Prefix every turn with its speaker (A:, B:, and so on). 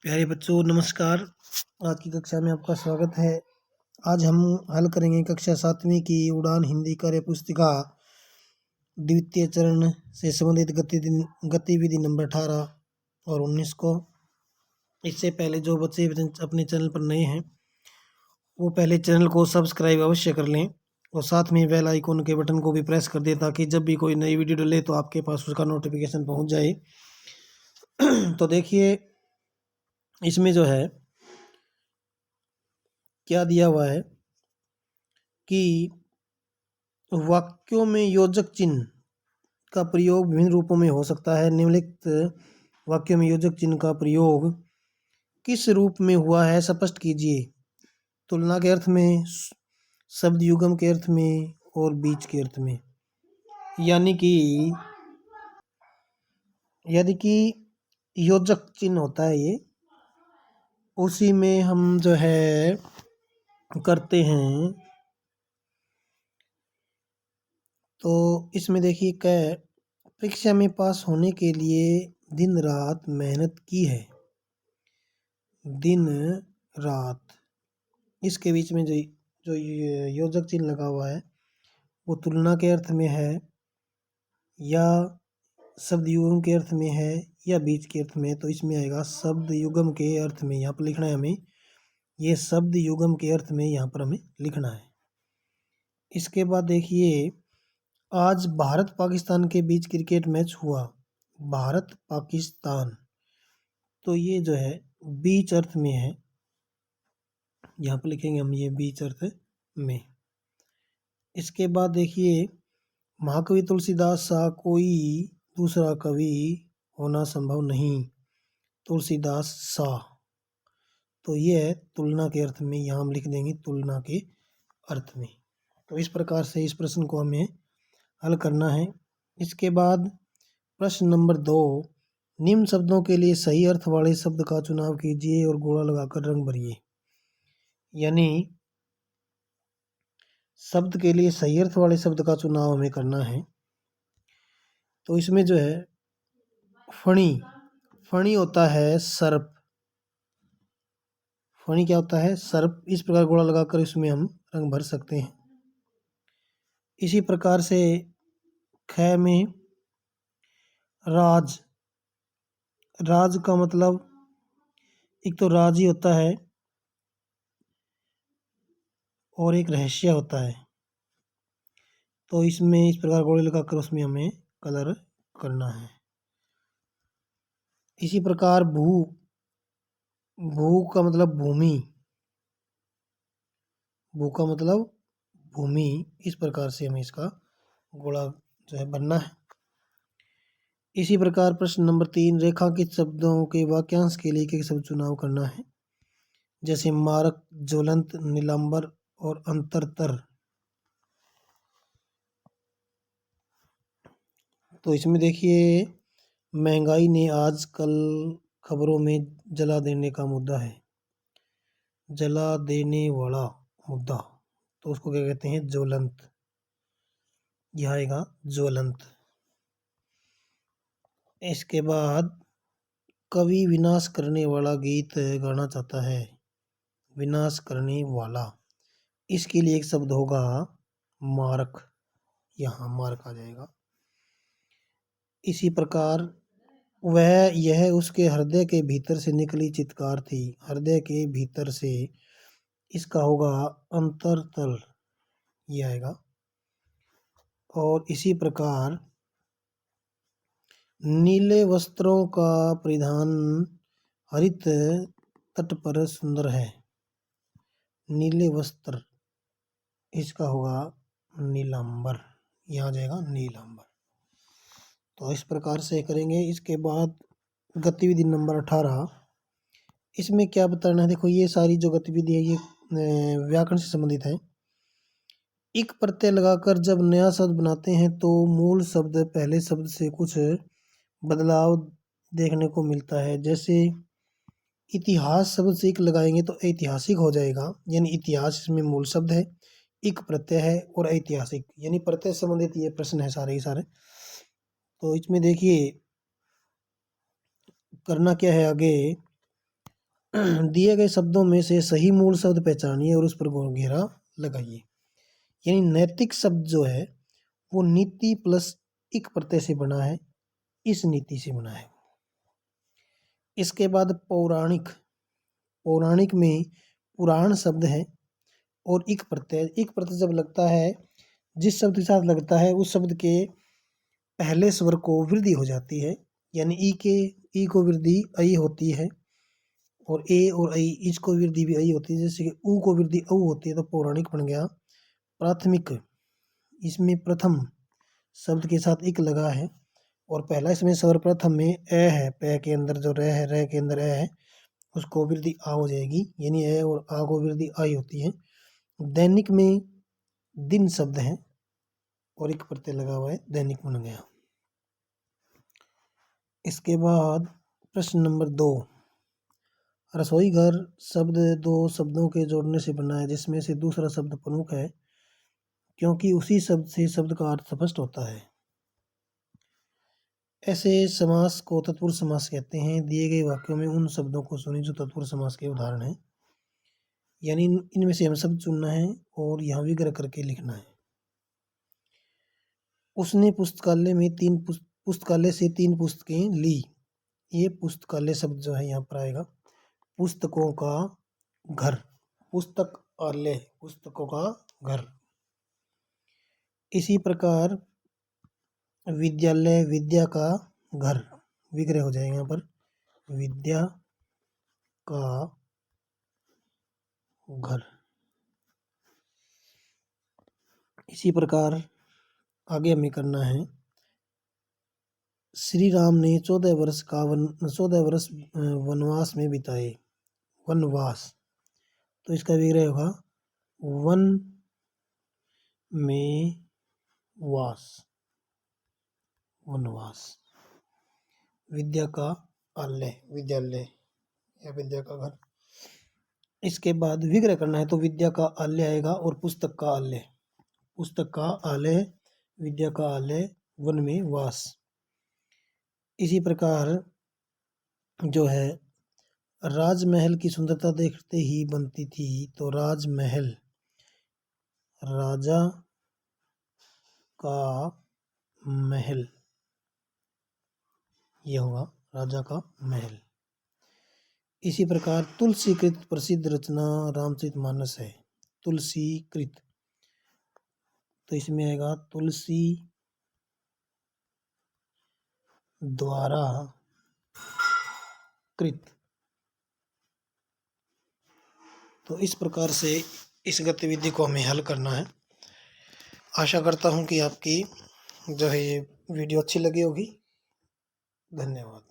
A: प्यारे बच्चों नमस्कार। आज की कक्षा में आपका स्वागत है। आज हम हल करेंगे कक्षा 7वीं की उड़ान हिंदी कार्य पुस्तिका द्वितीय चरण से संबंधित गतिविधि नंबर 18 और 19 को। इससे पहले जो बच्चे अपने चैनल पर नए हैं वो पहले चैनल को सब्सक्राइब अवश्य कर लें और साथ में बेल आइकन के बटन को भी प्रेस कर दें ताकि जब भी कोई नई वीडियो डले तो आपके पास उसका नोटिफिकेशन पहुंच जाए। तो देखिए इसमें जो है क्या दिया हुआ है कि वाक्यों में योजक चिन्ह का प्रयोग विभिन्न रूपों में हो सकता है। निम्नलिखित वाक्यों में योजक चिन्ह का प्रयोग किस रूप में हुआ है स्पष्ट कीजिए। तुलना के अर्थ में, शब्द युग्म के अर्थ में और बीच के अर्थ में। यानी कि योजक चिन्ह होता है ये, उसी में हम जो है करते हैं। तो इसमें देखिए क्या, परीक्षा में पास होने के लिए दिन रात मेहनत की है। दिन रात, इसके बीच में जो ये योजक चिन्ह लगा हुआ है वो तुलना के अर्थ में है या शब्द युग्म के अर्थ में है या बीच के अर्थ में। तो इसमें आएगा शब्द युग्म के अर्थ में। यहाँ पर लिखना है हमें, ये शब्द युग्म के अर्थ में यहाँ पर हमें लिखना है। इसके बाद देखिए, आज भारत पाकिस्तान के बीच क्रिकेट मैच हुआ। भारत पाकिस्तान, तो ये जो है बीच अर्थ में है। यहाँ पर लिखेंगे हम ये बीच अर्थ में। इसके बाद देखिए, महाकवि तुलसीदास सा कोई दूसरा कवि होना संभव नहीं। तुलसीदास सा, तो ये है तुलना के अर्थ में। यहाँ हम लिख देंगे तुलना के अर्थ में। तो इस प्रकार से इस प्रश्न को हमें हल करना है। इसके बाद प्रश्न नंबर 2, निम्न शब्दों के लिए सही अर्थ वाले शब्द का चुनाव कीजिए और गोला लगाकर रंग भरिए। यानी शब्द के लिए सही अर्थ वाले शब्द का चुनाव हमें करना है। तो इसमें जो है फणी, फणी होता है सर्प। फणी क्या होता है? सर्प। इस प्रकार गोला लगाकर इसमें हम रंग भर सकते हैं। इसी प्रकार से ख में राज, राज का मतलब एक तो राज ही होता है और एक रहस्य होता है। तो इसमें इस प्रकार गोले लगाकर उसमें हमें कलर करना है। इसी प्रकार भू, भू का मतलब भूमि, भू का मतलब भूमि। इस प्रकार से हमें इसका गोला जो है बनना है। इसी प्रकार प्रश्न नंबर 3, रेखांकित शब्दों के वाक्यांश के लिए एक शब्द चुनाव करना है। जैसे मारक, ज्वलंत, नीलांबर और अंतरतर। तो इसमें देखिए, महंगाई ने आजकल खबरों में जला देने का मुद्दा है। जला देने वाला मुद्दा, तो उसको क्या कहते हैं? ज्वलंत। यह आएगा ज्वलंत। इसके बाद कवि विनाश करने वाला गीत गाना चाहता है। विनाश करने वाला, इसके लिए एक शब्द होगा मारक। यहाँ मारक आ जाएगा। इसी प्रकार वह, यह उसके हृदय के भीतर से निकली चित्कार थी। हृदय के भीतर से, इसका होगा अंतरतल, ये आएगा। और इसी प्रकार नीले वस्त्रों का परिधान हरित तट पर सुंदर है। नीले वस्त्र, इसका होगा नीलांबर, यहाँ जाएगा नीलांबर। तो इस प्रकार से करेंगे। इसके बाद गतिविधि नंबर 18, इसमें क्या बताना है? देखो ये सारी जो गतिविधि है ये व्याकरण से संबंधित है। एक प्रत्यय लगाकर जब नया शब्द बनाते हैं तो मूल शब्द पहले शब्द से कुछ बदलाव देखने को मिलता है। जैसे इतिहास शब्द से एक लगाएंगे तो ऐतिहासिक हो जाएगा, यानी इतिहास इसमें मूल शब्द है, एक प्रत्यय है और ऐतिहासिक यानी प्रत्यय संबंधित ये प्रश्न है सारे ही सारे। तो इसमें देखिए करना क्या है आगे, दिए गए शब्दों में से सही मूल शब्द पहचानिए और उस पर घेरा लगाइए। यानी नैतिक शब्द जो है वो नीति प्लस इक प्रत्यय से बना है, इस नीति से बना है। इसके बाद पौराणिक, पौराणिक में पुराण शब्द है और इक प्रत्यय जब लगता है, जिस शब्द के साथ लगता है उस शब्द के पहले स्वर को वृद्धि हो जाती है। यानी ई को वृद्धि ऐ होती है और ए और ऐ इसको वृद्धि भी ऐ होती है। जैसे कि ऊ को वृद्धि औ होती है तो पौराणिक बन गया। प्राथमिक, इसमें प्रथम शब्द के साथ इक लगा है और पहला इसमें सर्वप्रथम में ए है, पे के अंदर जो रह है, रह के अंदर ए है, उसको वृद्धि आ हो जाएगी। यानी ए और आ को वृद्धि आई होती है। दैनिक में दिन शब्द है और एक प्रत्यय लगा हुआ है, दैनिक बन गया। इसके बाद प्रश्न नंबर 2, रसोई घर शब्द दो शब्दों के जोड़ने से बना है जिसमें से दूसरा शब्द प्रमुख है क्योंकि उसी शब्द से शब्द का अर्थ स्पष्ट होता है। ऐसे समास को तत्पुरुष समास कहते हैं। दिए गए वाक्यों में उन शब्दों को चुनिए जो तत्पुरुष समास के उदाहरण हैं। यानी इनमें से हम शब्द चुनना है और यहाँ विग्रह करके लिखना है। उसने पुस्तकालय से 3 पुस्तकें ली। ये पुस्तकालय शब्द जो है यहाँ पर आएगा। पुस्तकों का घर, पुस्तकालय, पुस्तकों का घर। इसी प्रकार विद्यालय, विद्या का घर, विग्रह हो जाएगा यहाँ पर, विद्या का घर। इसी प्रकार आगे हमें करना है, श्री राम ने 14 वर्ष वनवास में बिताए। वनवास, तो इसका विग्रह होगा वन में वास, वनवास। विद्या का आलय, विद्यालय या विद्या का घर। इसके बाद विग्रह करना है तो विद्या का आलय आएगा और पुस्तक का आलय, पुस्तक का आलय, विद्या का आलय, वन में वास। इसी प्रकार जो है, राजमहल की सुंदरता देखते ही बनती थी, तो राजमहल, राजा का महल, यह होगा राजा का महल। इसी प्रकार तुलसीकृत प्रसिद्ध रचना रामचरितमानस है। तुलसीकृत, तो इसमें आएगा तुलसी द्वारा कृत। तो इस प्रकार से इस गतिविधि को हमें हल करना है। आशा करता हूँ कि आपकी जो है ये वीडियो अच्छी लगी होगी। धन्यवाद।